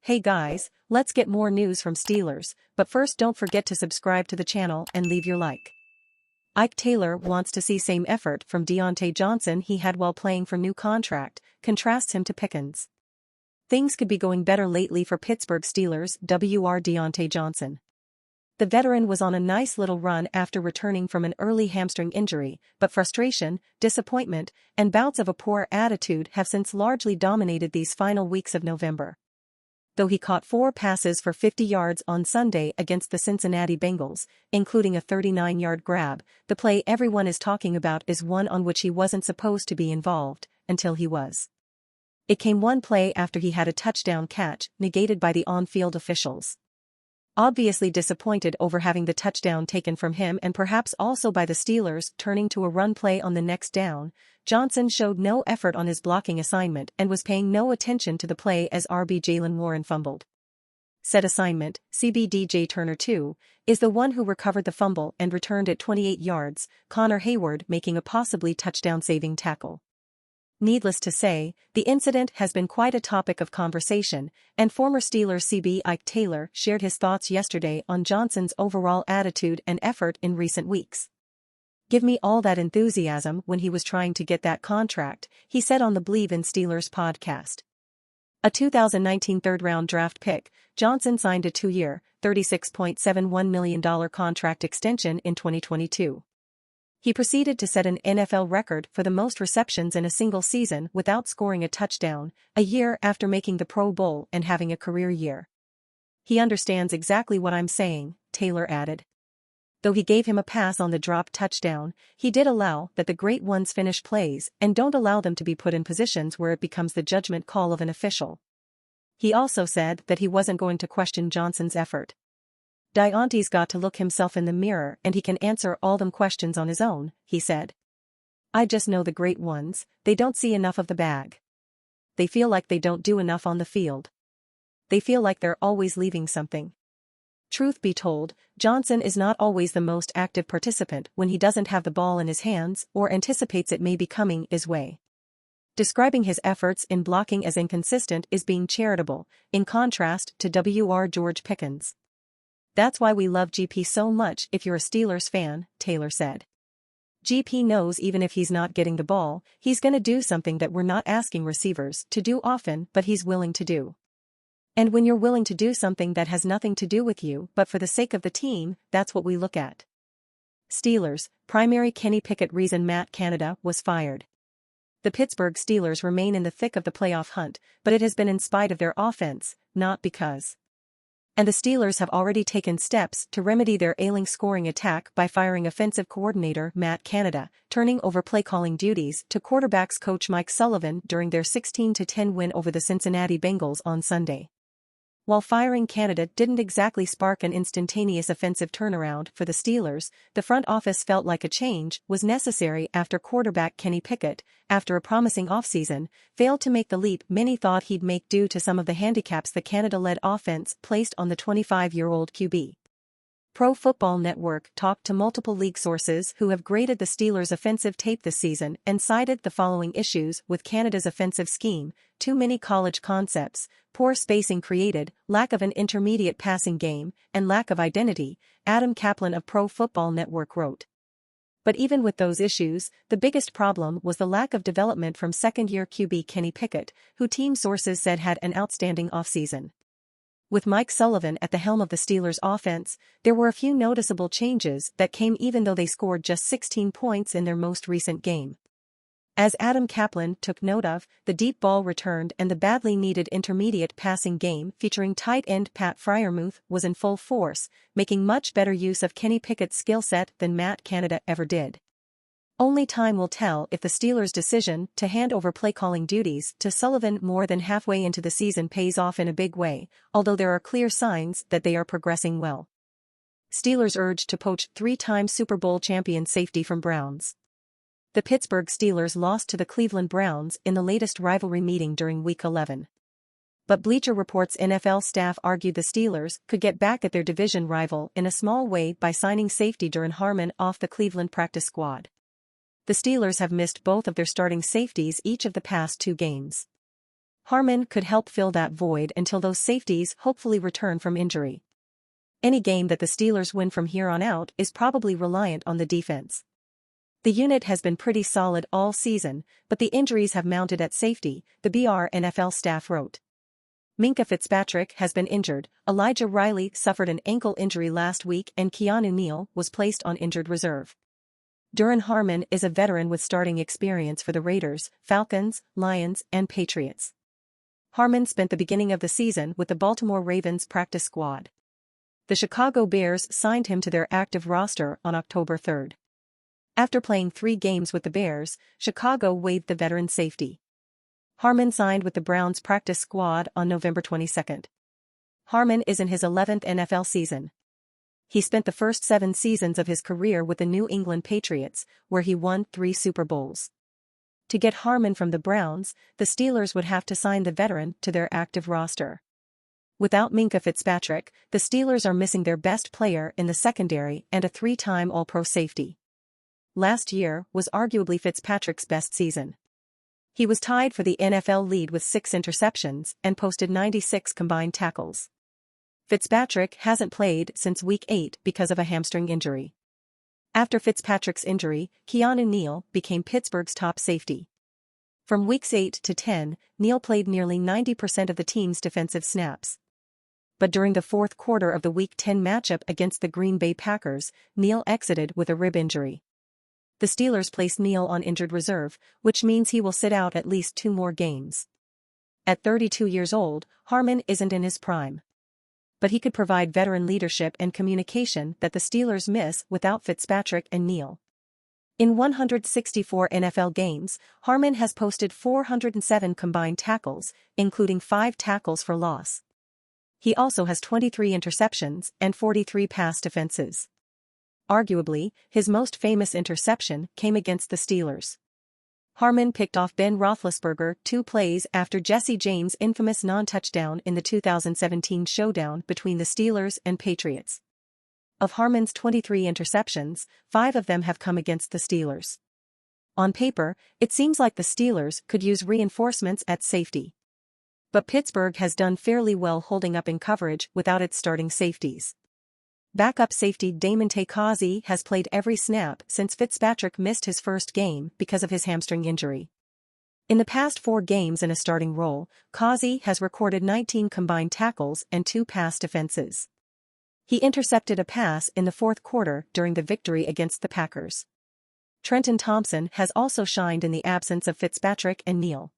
Hey guys, let's get more news from Steelers, but first don't forget to subscribe to the channel and leave your like. Ike Taylor wants to see same effort from Diontae Johnson he had while playing for new contract, contrasts him to Pickens. Things could be going better lately for Pittsburgh Steelers WR Diontae Johnson. The veteran was on a nice little run after returning from an early hamstring injury, but frustration, disappointment, and bouts of a poor attitude have since largely dominated these final weeks of November. Though he caught 4 passes for 50 yards on Sunday against the Cincinnati Bengals, including a 39-yard grab, the play everyone is talking about is one on which he wasn't supposed to be involved, until he was. It came one play after he had a touchdown catch, negated by the on-field officials. Obviously disappointed over having the touchdown taken from him and perhaps also by the Steelers turning to a run play on the next down, Johnson showed no effort on his blocking assignment and was paying no attention to the play as RB Jalen Warren fumbled. Said assignment, CBDJ Turner 2, is the one who recovered the fumble and returned it 28 yards, Connor Hayward making a possibly touchdown-saving tackle. Needless to say, the incident has been quite a topic of conversation, and former Steelers CB Ike Taylor shared his thoughts yesterday on Johnson's overall attitude and effort in recent weeks. "Give me all that enthusiasm when he was trying to get that contract," he said on the Believe in Steelers podcast. A 2019 third-round draft pick, Johnson signed a 2-year, $36.71 million contract extension in 2022. He proceeded to set an NFL record for the most receptions in a single season without scoring a touchdown, a year after making the Pro Bowl and having a career year. "He understands exactly what I'm saying," Taylor added. Though he gave him a pass on the dropped touchdown, he did allow that the great ones finish plays and don't allow them to be put in positions where it becomes the judgment call of an official. He also said that he wasn't going to question Johnson's effort. "Diontae's got to look himself in the mirror and he can answer all them questions on his own," he said. "I just know the great ones, they don't see enough of the bag. They feel like they don't do enough on the field. They feel like they're always leaving something." Truth be told, Johnson is not always the most active participant when he doesn't have the ball in his hands or anticipates it may be coming his way. Describing his efforts in blocking as inconsistent is being charitable, in contrast to WR George Pickens. "That's why we love GP so much if you're a Steelers fan," Taylor said. "GP knows even if he's not getting the ball, he's gonna do something that we're not asking receivers to do often but he's willing to do. And when you're willing to do something that has nothing to do with you but for the sake of the team, that's what we look at." Steelers, primary Kenny Pickett reason Matt Canada was fired. The Pittsburgh Steelers remain in the thick of the playoff hunt, but it has been in spite of their offense, not because. And the Steelers have already taken steps to remedy their ailing scoring attack by firing offensive coordinator Matt Canada, turning over play-calling duties to quarterbacks coach Mike Sullivan during their 16-10 win over the Cincinnati Bengals on Sunday. While firing Canada didn't exactly spark an instantaneous offensive turnaround for the Steelers, the front office felt like a change was necessary after quarterback Kenny Pickett, after a promising offseason, failed to make the leap many thought he'd make due to some of the handicaps the Canada-led offense placed on the 25-year-old QB. Pro Football Network talked to multiple league sources who have graded the Steelers' offensive tape this season and cited the following issues with Canada's offensive scheme: too many college concepts, poor spacing created, lack of an intermediate passing game, and lack of identity, Adam Kaplan of Pro Football Network wrote. But even with those issues, the biggest problem was the lack of development from second-year QB Kenny Pickett, who team sources said had an outstanding offseason. With Mike Sullivan at the helm of the Steelers' offense, there were a few noticeable changes that came even though they scored just 16 points in their most recent game. As Adam Kaplan took note of, the deep ball returned and the badly needed intermediate passing game featuring tight end Pat Freiermuth was in full force, making much better use of Kenny Pickett's skill set than Matt Canada ever did. Only time will tell if the Steelers' decision to hand over play-calling duties to Sullivan more than halfway into the season pays off in a big way, although there are clear signs that they are progressing well. Steelers urged to poach 3-time Super Bowl champion safety from Browns. The Pittsburgh Steelers lost to the Cleveland Browns in the latest rivalry meeting during Week 11. But Bleacher Report's NFL staff argued the Steelers could get back at their division rival in a small way by signing safety Duron Harmon off the Cleveland practice squad. The Steelers have missed both of their starting safeties each of the past 2 games. Harmon could help fill that void until those safeties hopefully return from injury. Any game that the Steelers win from here on out is probably reliant on the defense. The unit has been pretty solid all season, but the injuries have mounted at safety, the NFL staff wrote. Minkah Fitzpatrick has been injured, Elijah Riley suffered an ankle injury last week and Keanu Neal was placed on injured reserve. Duron Harmon is a veteran with starting experience for the Raiders, Falcons, Lions, and Patriots. Harmon spent the beginning of the season with the Baltimore Ravens practice squad. The Chicago Bears signed him to their active roster on October 3. After playing 3 games with the Bears, Chicago waived the veteran safety. Harmon signed with the Browns practice squad on November 22. Harmon is in his 11th NFL season. He spent the first 7 seasons of his career with the New England Patriots, where he won 3 Super Bowls. To get Harmon from the Browns, the Steelers would have to sign the veteran to their active roster. Without Minkah Fitzpatrick, the Steelers are missing their best player in the secondary and a 3-time All-Pro safety. Last year was arguably Fitzpatrick's best season. He was tied for the NFL lead with 6 interceptions and posted 96 combined tackles. Fitzpatrick hasn't played since Week 8 because of a hamstring injury. After Fitzpatrick's injury, Keanu Neal became Pittsburgh's top safety. From Weeks 8 to 10, Neal played nearly 90% of the team's defensive snaps. But during the fourth quarter of the Week 10 matchup against the Green Bay Packers, Neal exited with a rib injury. The Steelers placed Neal on injured reserve, which means he will sit out at least 2 more games. At 32 years old, Harmon isn't in his prime. But he could provide veteran leadership and communication that the Steelers miss without Fitzpatrick and Neal. In 164 NFL games, Harmon has posted 407 combined tackles, including 5 tackles for loss. He also has 23 interceptions and 43 pass defenses. Arguably, his most famous interception came against the Steelers. Harmon picked off Ben Roethlisberger 2 plays after Jesse James' infamous non-touchdown in the 2017 showdown between the Steelers and Patriots. Of Harmon's 23 interceptions, 5 of them have come against the Steelers. On paper, it seems like the Steelers could use reinforcements at safety. But Pittsburgh has done fairly well holding up in coverage without its starting safeties. Backup safety Damontae Kazee has played every snap since Fitzpatrick missed his first game because of his hamstring injury. In the past 4 games in a starting role, Kazee has recorded 19 combined tackles and 2 pass defenses. He intercepted a pass in the fourth quarter during the victory against the Packers. Trenton Thompson has also shined in the absence of Fitzpatrick and Neal.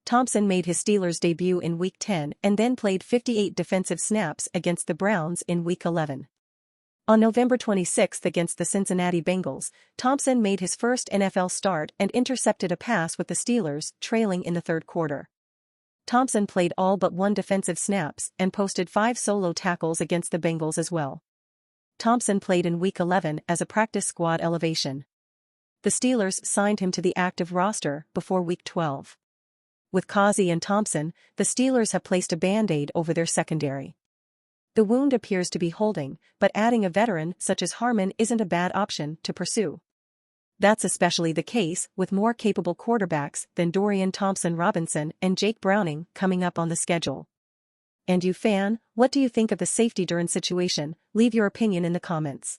Thompson made his Steelers debut in Week 10 and then played 58 defensive snaps against the Browns in Week 11. On November 26 against the Cincinnati Bengals, Thompson made his first NFL start and intercepted a pass with the Steelers trailing in the third quarter. Thompson played all but 1 defensive snaps and posted 5 solo tackles against the Bengals as well. Thompson played in Week 11 as a practice squad elevation. The Steelers signed him to the active roster before Week 12. With Kazee and Thompson, the Steelers have placed a Band-Aid over their secondary. The wound appears to be holding, but adding a veteran such as Harmon isn't a bad option to pursue. That's especially the case with more capable quarterbacks than Dorian Thompson-Robinson and Jake Browning coming up on the schedule. And you fan, what do you think of the safety Duron situation? Leave your opinion in the comments.